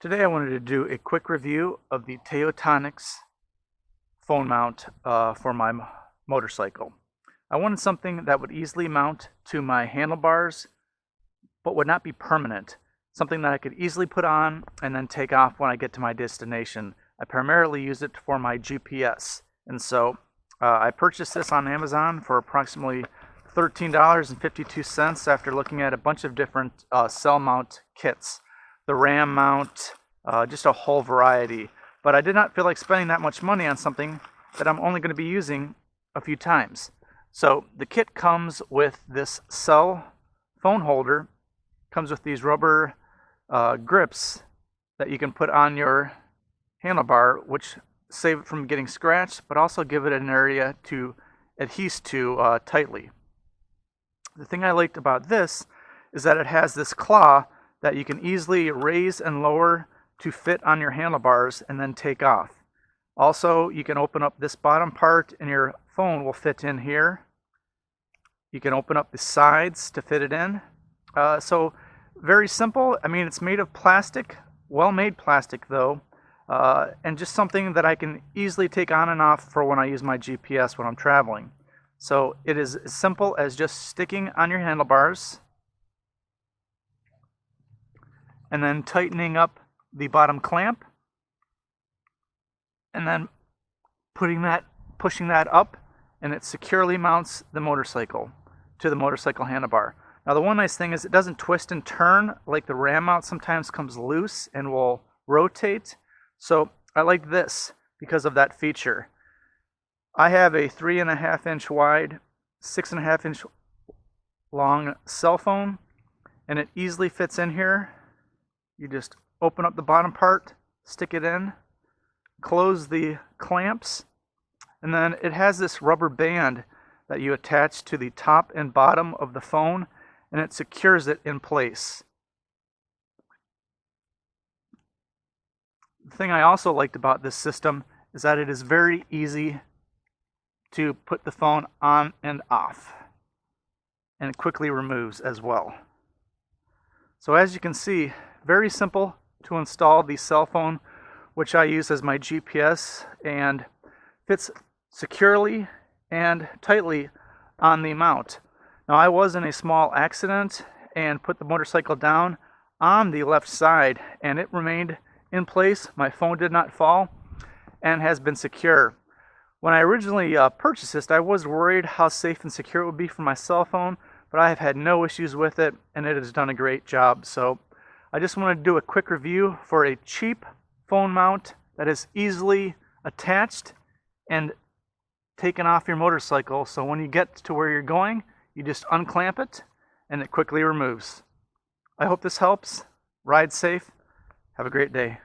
Today I wanted to do a quick review of the Teotonix phone mount for my motorcycle. I wanted something that would easily mount to my handlebars but would not be permanent. Something that I could easily put on and then take off when I get to my destination. I primarily use it for my GPS, and so I purchased this on Amazon for approximately $13.52 after looking at a bunch of different cell mount kits. The RAM mount, just a whole variety. But I did not feel like spending that much money on something that I'm only going to be using a few times. So the kit comes with this cell phone holder, comes with these rubber grips that you can put on your handlebar, which save it from getting scratched, but also give it an area to adhere to tightly. The thing I liked about this is that it has this claw that you can easily raise and lower to fit on your handlebars and then take off. Also, you can open up this bottom part and your phone will fit in here. You can open up the sides to fit it in. So very simple. I mean, it's made of plastic, well-made plastic though, and just something that I can easily take on and off for when I use my GPS when I'm traveling. So it is as simple as just sticking on your handlebars and then tightening up the bottom clamp and then pushing that up, and it securely mounts the motorcycle to the motorcycle handlebar. Now the one nice thing is it doesn't twist and turn like the RAM mount sometimes comes loose and will rotate. So I like this because of that feature. I have a 3.5 inch wide, 6.5 inch long cell phone, and it easily fits in here. You just open up the bottom part, stick it in, close the clamps, and then it has this rubber band that you attach to the top and bottom of the phone, and it secures it in place. The thing I also liked about this system is that it is very easy to put the phone on and off, and it quickly removes as well. So as you can see, very simple to install the cell phone, which I use as my GPS, and fits securely and tightly on the mount. Now I was in a small accident and put the motorcycle down on the left side, and it remained in place. My phone did not fall and has been secure. When I originally purchased this, I was worried how safe and secure it would be for my cell phone, but I have had no issues with it, and it has done a great job. So I just wanted to do a quick review for a cheap phone mount that is easily attached and taken off your motorcycle, so when you get to where you're going, you just unclamp it and it quickly removes. I hope this helps. Ride safe. Have a great day.